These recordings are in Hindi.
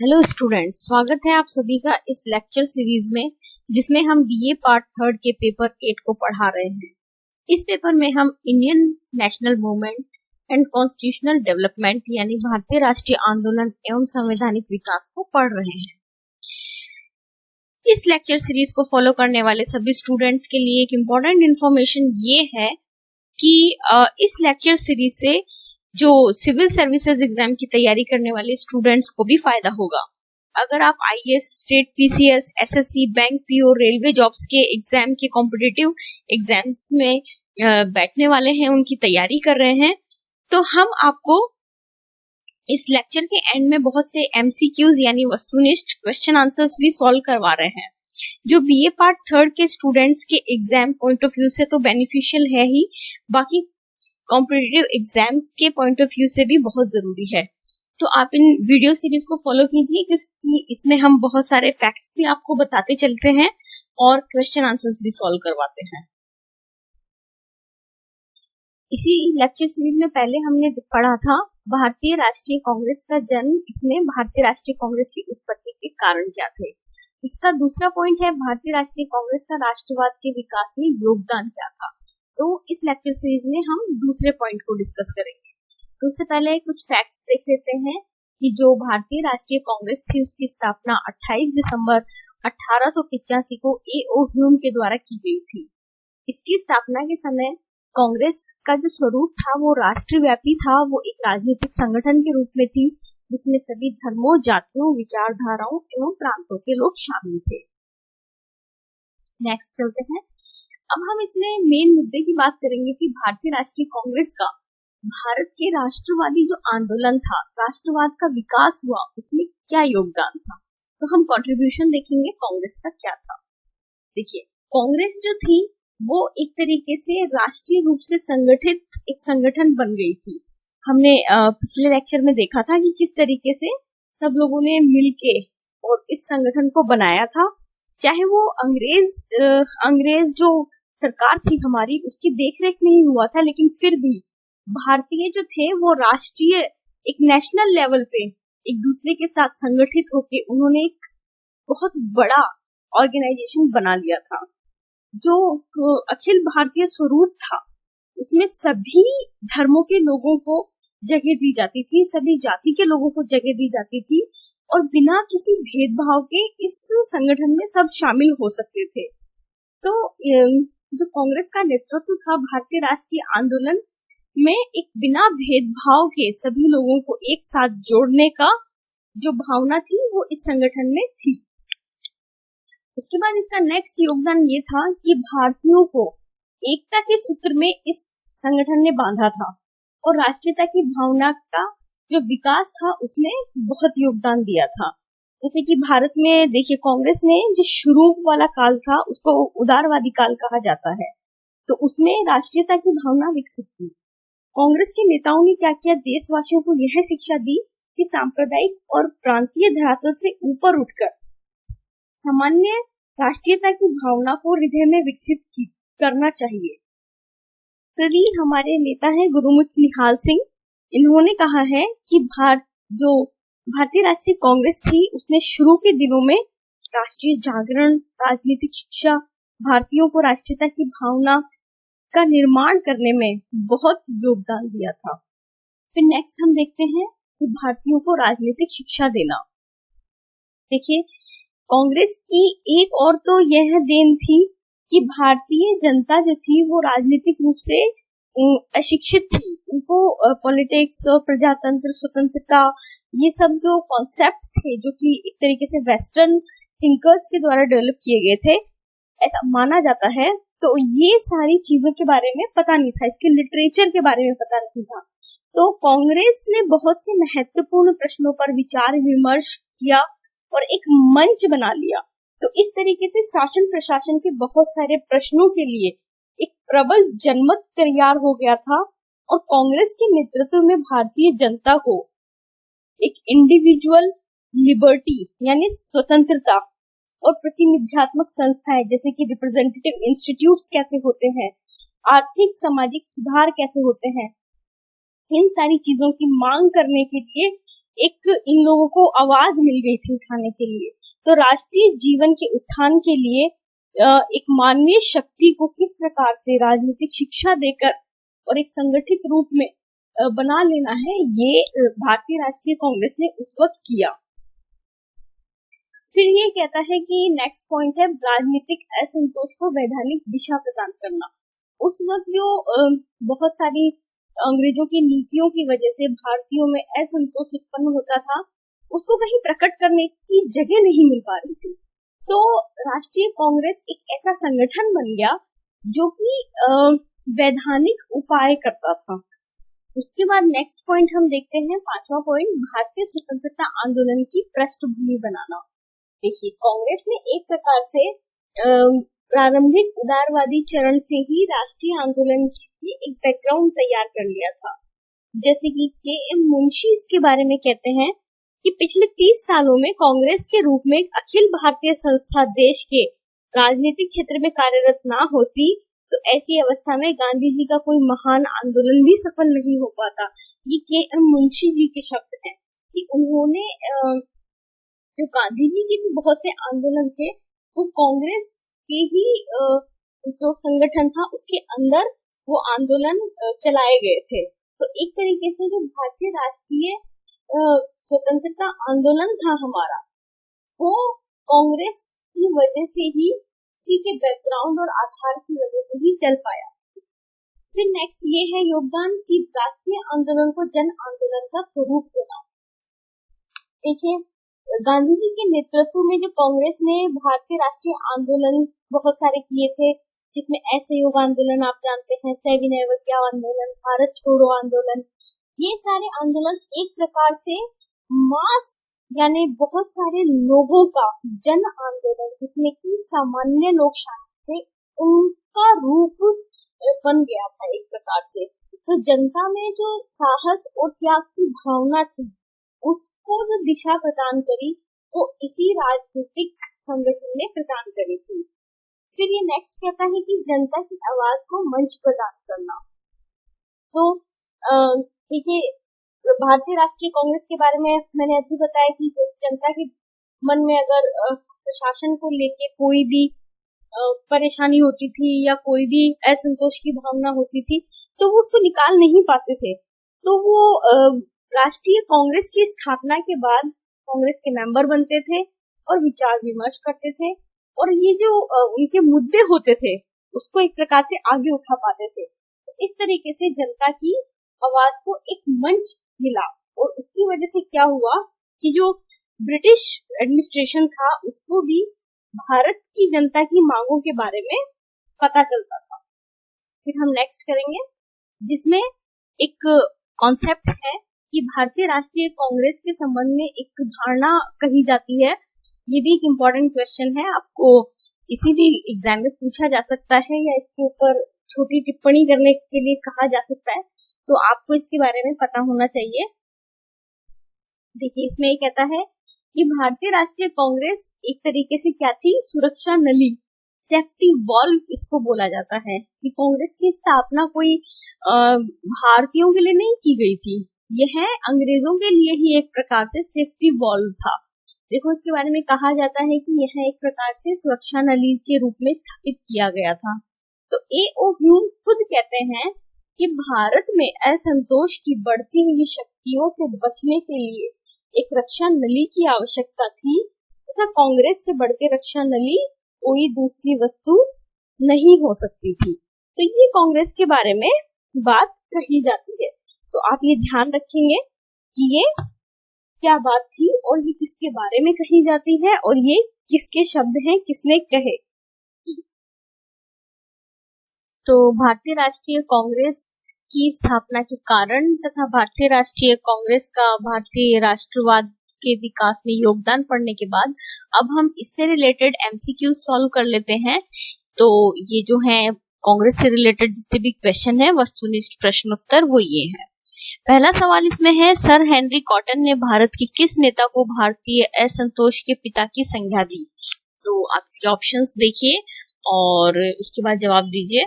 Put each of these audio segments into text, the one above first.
हेलो स्टूडेंट, स्वागत है आप सभी का इस लेक्चर सीरीज में जिसमें हम बीए पार्ट थर्ड के पेपर 8 को पढ़ा रहे हैं। इस पेपर में हम Indian national movement and constitutional development यानी भारतीय राष्ट्रीय आंदोलन एवं संवैधानिक विकास को पढ़ रहे हैं। इस लेक्चर सीरीज को फॉलो करने वाले सभी स्टूडेंट्स के लिए एक इम्पोर्टेंट इन्फॉर्मेशन ये है कि इस लेक्चर सीरीज से जो सिविल सर्विसेज एग्जाम की तैयारी करने वाले स्टूडेंट्स को भी फायदा होगा। अगर आप IAS, state PCS, SSC, bank PO, railway jobs के एग्जाम के कॉम्पिटिटिव एग्जाम्स में बैठने वाले हैं, उनकी तैयारी कर रहे हैं, तो हम आपको इस लेक्चर के एंड में बहुत से एमसीक्यूज यानी वस्तुनिष्ठ क्वेश्चन आंसर्स भी सॉल्व करवा रहे हैं, जो बीए पार्ट थर्ड के स्टूडेंट्स के एग्जाम पॉइंट ऑफ व्यू से तो बेनिफिशियल है ही, बाकी कॉम्पिटिटिव एग्जाम्स के पॉइंट ऑफ व्यू से भी बहुत जरूरी है। तो आप इन वीडियो सीरीज को फॉलो कीजिए क्योंकि इसमें हम बहुत सारे फैक्ट्स भी आपको बताते चलते हैं और क्वेश्चन आंसर्स भी सॉल्व करवाते हैं। इसी लेक्चर सीरीज में पहले हमने पढ़ा था भारतीय राष्ट्रीय कांग्रेस का जन्म, इसमें भारतीय राष्ट्रीय कांग्रेस की उत्पत्ति के कारण क्या थे। इसका दूसरा पॉइंट है भारतीय राष्ट्रीय कांग्रेस का राष्ट्रवाद के विकास में योगदान क्या था। तो इस लेक्चर सीरीज में हम दूसरे पॉइंट को डिस्कस करेंगे। तो उससे पहले कुछ फैक्ट्स देख लेते हैं कि जो भारतीय राष्ट्रीय कांग्रेस थी उसकी स्थापना 28 दिसंबर 1885 को ए.ओ. ह्यूम के द्वारा की गई थी। इसकी स्थापना के समय कांग्रेस का जो स्वरूप था वो राष्ट्रव्यापी था, वो एक राजनीतिक संगठन के रूप में थी जिसमें सभी धर्मों, जातियों, विचारधाराओं एवं प्रांतों के लोग शामिल थे। नेक्स्ट चलते हैं। अब हम इसमें मेन मुद्दे की बात करेंगे कि भारतीय राष्ट्रीय कांग्रेस का भारत के राष्ट्रवादी जो आंदोलन था, राष्ट्रवाद का विकास हुआ, उसमें क्या योगदान था। तो हम कंट्रीब्यूशन देखेंगे कांग्रेस का क्या था। देखिए, कांग्रेस जो थी वो एक तरीके से राष्ट्रीय रूप से संगठित एक संगठन बन गई थी। हमने पिछले लेक्चर में देखा था कि किस तरीके से सब लोगों ने मिलके और इस संगठन को बनाया था। चाहे वो अंग्रेज जो सरकार थी हमारी, उसकी देखरेख नहीं हुआ था, लेकिन फिर भी भारतीय जो थे वो राष्ट्रीय एक नेशनल लेवल पे एक दूसरे के साथ संगठित होके उन्होंने एक बहुत बड़ा ऑर्गेनाइजेशन बना लिया था। जो अखिल भारतीय स्वरूप था उसमें सभी धर्मों के लोगों को जगह दी जाती थी, सभी जाति के लोगों को जगह दी जाती थी और बिना किसी भेदभाव के इस संगठन में सब शामिल हो सकते थे। तो जो कांग्रेस का नेतृत्व था भारतीय राष्ट्रीय आंदोलन में एक बिना भेदभाव के सभी लोगों को एक साथ जोड़ने का जो भावना थी वो इस संगठन में थी। उसके बाद इसका नेक्स्ट योगदान ये था कि भारतीयों को एकता के सूत्र में इस संगठन ने बांधा था और राष्ट्रीयता की भावना का जो विकास था उसमें बहुत योगदान दिया था। जैसे कि भारत में देखिए, कांग्रेस ने जो शुरू वाला काल था उसको उदारवादी काल कहा जाता है, तो उसमें राष्ट्रीयता की भावना विकसित थी। कांग्रेस के नेताओं ने क्या किया, देशवासियों को यह शिक्षा दी कि सांप्रदायिक और प्रांतीय धरातल से ऊपर उठकर सामान्य राष्ट्रीयता की भावना को हृदय में विकसित करना चाहिए। कवि हमारे नेता हैं गुरुमुख निहाल सिंह, इन्होंने कहा है कि जो भारतीय राष्ट्रीय कांग्रेस थी उसने शुरू के दिनों में राष्ट्रीय जागरण, राजनीतिक शिक्षा, भारतीयों को राष्ट्रीयता की भावना का निर्माण करने में बहुत योगदान दिया था। फिर नेक्स्ट हम देखते हैं कि भारतीयों को राजनीतिक शिक्षा देना। देखिए, कांग्रेस की एक और तो यह देन थी कि भारतीय जनता जो थी वो राजनीतिक रूप से अशिक्षित थी, उनको पॉलिटिक्स और प्रजातंत्र, स्वतंत्रता, ये सब जो कॉन्सेप्ट थे जो कि एक तरीके से वेस्टर्न थिंकर्स के द्वारा डेवलप किए गए थे, ऐसा माना जाता है। तो ये सारी चीजों के बारे में पता नहीं था, इसके लिटरेचर के बारे में पता नहीं था। तो कांग्रेस ने बहुत से महत्वपूर्ण प्रश्नों पर विचार विमर्श किया और एक मंच बना लिया। तो इस तरीके से शासन प्रशासन के बहुत सारे प्रश्नों के लिए एक प्रबल जनमत तैयार हो गया था और कांग्रेस के नेतृत्व में भारतीय जनता को एक इंडिविजुअल लिबर्टी यानी स्वतंत्रता और प्रतिनिधित्वक संस्थाएं जैसे कि रिप्रेजेंटेटिव इंस्टीट्यूट्स कैसे होते हैं, आर्थिक सामाजिक सुधार कैसे होते हैं, इन सारी चीजों की मांग करने के लिए एक इन लोगों को आवाज मिल गई थी उठाने के लिए। तो राष्ट्रीय जीवन के उत्थान के लिए एक मानवीय शक्ति को किस प्रकार से राजनीतिक शिक्षा देकर और एक संगठित रूप में बना लेना है, ये भारतीय राष्ट्रीय कांग्रेस ने उस वक्त किया। फिर ये कहता है कि नेक्स्ट पॉइंट है राजनीतिक असंतोष को वैधानिक दिशा प्रदान करना। उस वक्त जो बहुत सारी अंग्रेजों की नीतियों की वजह से भारतीयों में असंतोष उत्पन्न होता था, उसको कहीं प्रकट करने की जगह नहीं मिल पा रही थी। तो राष्ट्रीय कांग्रेस एक ऐसा संगठन बन गया जो कि वैधानिक उपाय करता था। उसके बाद नेक्स्ट पॉइंट हम देखते हैं, 5वां पॉइंट, भारतीय स्वतंत्रता आंदोलन की पृष्ठभूमि बनाना। देखिए, कांग्रेस ने एक प्रकार से प्रारंभिक उदारवादी चरण से ही राष्ट्रीय आंदोलन की एक बैकग्राउंड तैयार कर लिया था। जैसे कि के.एम. मुंशी इसके बारे में कहते हैं कि पिछले 30 सालों में कांग्रेस के रूप में एक अखिल भारतीय संस्था देश के राजनीतिक क्षेत्र में कार्यरत ना होती तो ऐसी अवस्था में गांधी जी का कोई महान आंदोलन भी सफल नहीं हो पाता। ये के.एम. मुंशी जी के शब्द हैं कि उन्होंने जो गांधी जी के भी बहुत से आंदोलन थे वो कांग्रेस के ही जो संगठन था उसके अंदर वो आंदोलन चलाए गए थे। तो एक तरीके से जो भारतीय राष्ट्रीय स्वतंत्रता आंदोलन था हमारा, वो कांग्रेस की वजह से ही, उसी के बैकग्राउंड और आधार की वजह से ही चल पाया। फिर नेक्स्ट ये है योगदान की राष्ट्रीय आंदोलन को जन आंदोलन का स्वरूप देना। देखिए, गांधी जी के नेतृत्व में जो कांग्रेस ने भारतीय राष्ट्रीय आंदोलन बहुत सारे किए थे, जिसमें असहयोग आंदोलन आप जानते हैं, सविनय अवज्ञा आंदोलन, भारत छोड़ो आंदोलन, ये सारे आंदोलन एक प्रकार से मास यानी बहुत सारे लोगों का जन आंदोलन, जिसमें कि सामान्य लोग शामिल थे, उनका रूप बन गया था एक प्रकार से। तो जनता में जो साहस और त्याग की भावना थी, उसको जो दिशा प्रदान करी वो इसी राजनीतिक संगठन ने प्रदान करी थी। फिर ये नेक्स्ट कहता है कि जनता की आवाज को मंच प्रदान करना। तो देखिए, भारतीय राष्ट्रीय कांग्रेस के बारे में मैंने अभी बताया कि जनता के मन में अगर प्रशासन को लेके कोई भी परेशानी होती थी या कोई भी असंतोष की भावना होती थी तो वो उसको निकाल नहीं पाते थे। तो वो राष्ट्रीय कांग्रेस की स्थापना के बाद कांग्रेस के मेंबर बनते थे और विचार विमर्श करते थे, और ये जो उनके मुद्दे होते थे उसको एक प्रकार से आगे उठा पाते थे। तो इस तरीके से जनता की आवाज को एक मंच मिला, और उसकी वजह से क्या हुआ कि जो ब्रिटिश एडमिनिस्ट्रेशन था उसको भी भारत की जनता की मांगों के बारे में पता चलता था। फिर हम नेक्स्ट करेंगे, जिसमें एक कॉन्सेप्ट है कि भारतीय राष्ट्रीय कांग्रेस के संबंध में एक धारणा कही जाती है। ये भी एक इम्पोर्टेंट क्वेश्चन है, आपको किसी भी एग्जाम में पूछा जा सकता है या इसके ऊपर छोटी टिप्पणी करने के लिए कहा जा सकता है, तो आपको इसके बारे में पता होना चाहिए। देखिए, इसमें ये कहता है कि भारतीय राष्ट्रीय कांग्रेस एक तरीके से क्या थी, सुरक्षा नली, सेफ्टी वॉल्व इसको बोला जाता है। कि कांग्रेस की स्थापना कोई भारतीयों के लिए नहीं की गई थी, यह अंग्रेजों के लिए ही एक प्रकार से सेफ्टी वॉल्व था। देखो, इसके बारे में कहा जाता है कि यह एक प्रकार से सुरक्षा नली के रूप में स्थापित किया गया था। तो ए.ओ. ह्यूम खुद कहते हैं कि भारत में असंतोष की बढ़ती हुई शक्तियों से बचने के लिए एक रक्षा नली की आवश्यकता थी, तथा कांग्रेस से बढ़कर रक्षा नली कोई दूसरी वस्तु नहीं हो सकती थी। तो ये कांग्रेस के बारे में बात कही जाती है। तो आप ये ध्यान रखेंगे कि ये क्या बात थी और ये किसके बारे में कही जाती है और ये किसके शब्द हैं, किसने कहे। तो भारतीय राष्ट्रीय कांग्रेस की स्थापना के कारण तथा भारतीय राष्ट्रीय कांग्रेस का भारतीय राष्ट्रवाद के विकास में योगदान पड़ने के बाद अब हम इससे रिलेटेड एमसीक्यू सॉल्व कर लेते हैं। तो ये जो है कांग्रेस से रिलेटेड जितने भी क्वेश्चन है, वस्तुनिष्ठ प्रश्न उत्तर, वो ये है। पहला सवाल इसमें है, सर हेनरी कॉटन ने भारत के किस नेता को भारतीय असंतोष के पिता की संज्ञा दी? तो आप इसके ऑप्शंस देखिए और उसके बाद जवाब दीजिए।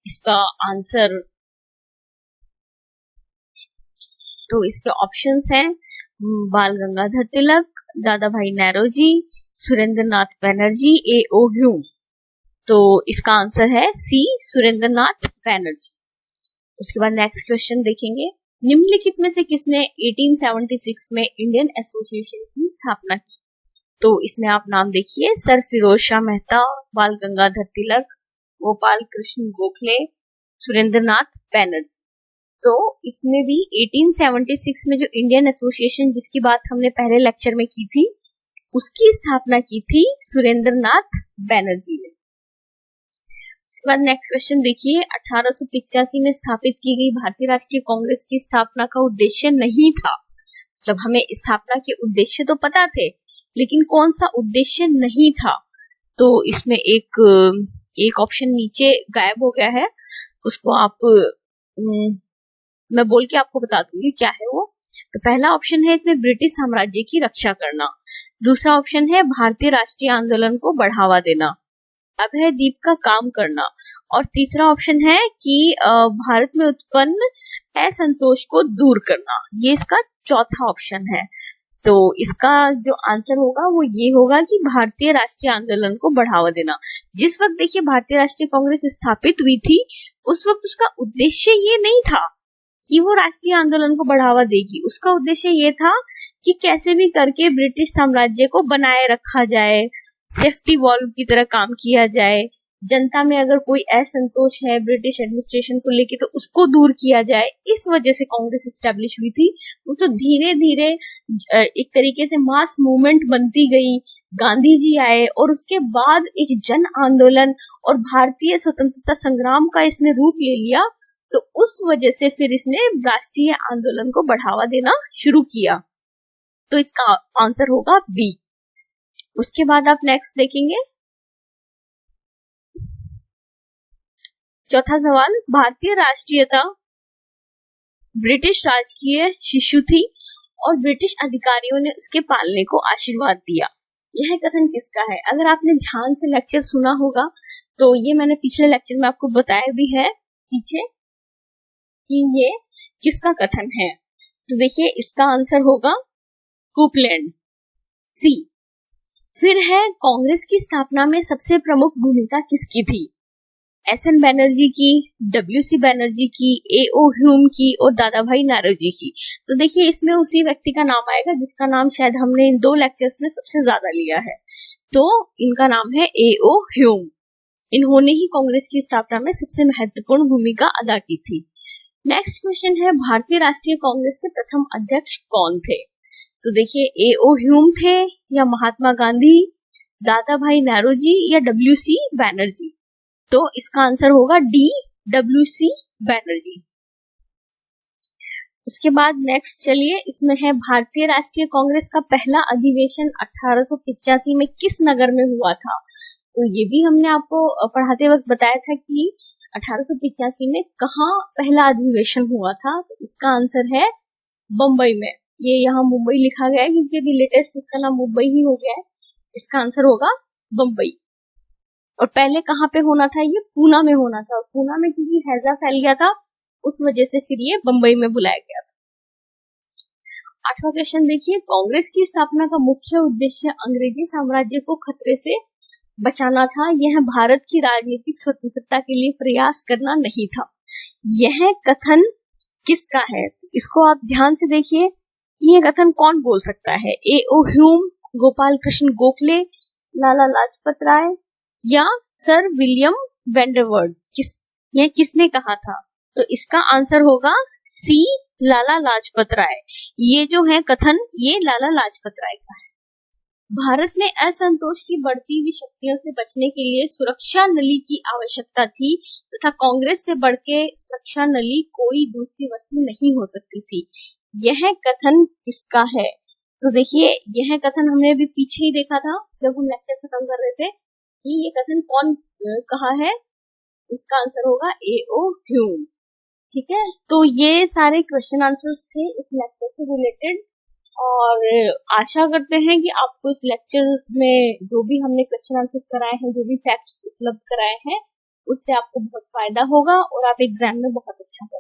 इसका आंसर, तो इसके ऑप्शंस हैं बाल गंगाधर तिलक, दादा भाई नौरोजी, सुरेंद्र नाथ बैनर्जी, A.O. ह्यूम। तो इसका आंसर है सी, सुरेंद्र नाथ बैनर्जी। उसके बाद नेक्स्ट क्वेश्चन देखेंगे, निम्नलिखित में से किसने 1876 में इंडियन एसोसिएशन की स्थापना की? तो इसमें आप नाम देखिए, सर फिरोज शाह मेहता, बाल गंगाधर तिलक, गोपाल कृष्ण गोखले, सुरेंद्र नाथ बैनर्जी। तो इसमें भी 1876 में जो इंडियन एसोसिएशन जिसकी बात हमने पहले लेक्चर में की थी, उसकी स्थापना की थी सुरेंद्र नाथ बैनर्जी ने। उसके बाद नेक्स्ट क्वेश्चन देखिए, 1885 में स्थापित की गई भारतीय राष्ट्रीय कांग्रेस की स्थापना का उद्देश्य नहीं था। मतलब हमें स्थापना के उद्देश्य तो पता थे, लेकिन कौन सा उद्देश्य नहीं था। तो इसमें एक ऑप्शन नीचे गायब हो गया है, उसको आप मैं बोल के आपको बता दूंगी क्या है वो। तो पहला ऑप्शन है इसमें ब्रिटिश साम्राज्य की रक्षा करना, दूसरा ऑप्शन है भारतीय राष्ट्रीय आंदोलन को बढ़ावा देना, अभय द्वीप का काम करना, और तीसरा ऑप्शन है कि भारत में उत्पन्न असंतोष को दूर करना। ये इसका चौथा ऑप्शन है। तो इसका जो आंसर होगा वो ये होगा कि भारतीय राष्ट्रीय आंदोलन को बढ़ावा देना। जिस वक्त देखिए भारतीय राष्ट्रीय कांग्रेस स्थापित हुई थी, उस वक्त उसका उद्देश्य ये नहीं था कि वो राष्ट्रीय आंदोलन को बढ़ावा देगी। उसका उद्देश्य ये था कि कैसे भी करके ब्रिटिश साम्राज्य को बनाए रखा जाए, सेफ्टी वॉल्व की तरह काम किया जाए, जनता में अगर कोई असंतोष है ब्रिटिश एडमिनिस्ट्रेशन को लेके तो उसको दूर किया जाए। इस वजह से कांग्रेस एस्टेब्लिश हुई थी। वो तो धीरे धीरे एक तरीके से मास मूवमेंट बनती गई, गांधी जी आए और उसके बाद एक जन आंदोलन और भारतीय स्वतंत्रता संग्राम का इसने रूप ले लिया। तो उस वजह से फिर इसने राष्ट्रीय आंदोलन को बढ़ावा देना शुरू किया। तो इसका आंसर होगा बी। उसके बाद आप नेक्स्ट देखेंगे, चौथा सवाल, भारतीय राष्ट्रीयता ब्रिटिश राज की शिशु थी और ब्रिटिश अधिकारियों ने उसके पालने को आशीर्वाद दिया। यह कथन किसका है? अगर आपने ध्यान से लेक्चर सुना होगा तो ये मैंने पिछले लेक्चर में आपको बताया भी है पीछे कि ये किसका कथन है। तो देखिए इसका आंसर होगा कूपलैंड, सी। फिर है, कांग्रेस की स्थापना में सबसे प्रमुख भूमिका किसकी थी? एस.एन. बैनर्जी की, W.C. बैनर्जी की, A.O. ह्यूम की और दादा भाई नौरोजी की। तो देखिए इसमें उसी व्यक्ति का नाम आएगा जिसका नाम शायद हमने इन 2 लेक्चर्स में सबसे ज्यादा लिया है। तो इनका नाम है A.O. ह्यूम। इन्होंने ही कांग्रेस की स्थापना में सबसे महत्वपूर्ण भूमिका अदा की थी। नेक्स्ट क्वेश्चन है, भारतीय राष्ट्रीय कांग्रेस के प्रथम अध्यक्ष कौन थे? तो देखिए A.O. ह्यूम थे या महात्मा गांधी, दादा भाई नौरोजी या W.C. बैनर्जी। तो इसका आंसर होगा डी, W.C. बैनर्जी। उसके बाद नेक्स्ट चलिए, इसमें है भारतीय राष्ट्रीय कांग्रेस का पहला अधिवेशन 1885 में किस नगर में हुआ था? तो ये भी हमने आपको पढ़ाते वक्त बताया था कि 1885 में कहाँ पहला अधिवेशन हुआ था। तो इसका आंसर है बम्बई में। ये यहाँ मुंबई लिखा गया है क्योंकि अभी लेटेस्ट इसका नाम मुंबई ही हो गया है। इसका आंसर होगा बम्बई। और पहले कहाँ पे होना था? ये पूना में होना था। पूना में क्योंकि हैजा फैल गया था उस वजह से फिर ये बम्बई में बुलाया गया था। 8वां क्वेश्चन देखिए, कांग्रेस की स्थापना का मुख्य उद्देश्य अंग्रेजी साम्राज्य को खतरे से बचाना था, यह भारत की राजनीतिक स्वतंत्रता के लिए प्रयास करना नहीं था। यह कथन किसका है? इसको आप ध्यान से देखिए, ये कथन कौन बोल सकता है? A.O. ह्यूम, गोपाल कृष्ण गोखले, लाला लाजपत राय या सर विलियम वैंडरवर्ड? किसने कहा था? तो इसका आंसर होगा सी, लाला लाजपत राय। ये जो है कथन, ये लाला लाजपत राय का है। भारत में असंतोष की बढ़ती हुई शक्तियों से बचने के लिए सुरक्षा नली की आवश्यकता थी तथा कांग्रेस से बढ़ के सुरक्षा नली कोई दूसरी वस्तु नहीं हो सकती थी। यह कथन किसका है? तो देखिए यह कथन हमने अभी पीछे ही देखा था जब हम लेक्चर खत्म कर रहे थे कि ये कथन कौन कहा है। इसका आंसर होगा A.O. ह्यूम। ठीक है, तो ये सारे क्वेश्चन आंसर्स थे इस लेक्चर से रिलेटेड और आशा करते हैं कि आपको इस लेक्चर में जो भी हमने क्वेश्चन आंसर्स कराए हैं, जो भी फैक्ट्स उपलब्ध कराए हैं, उससे आपको बहुत फायदा होगा और आप एग्जाम में बहुत अच्छा करेंगे।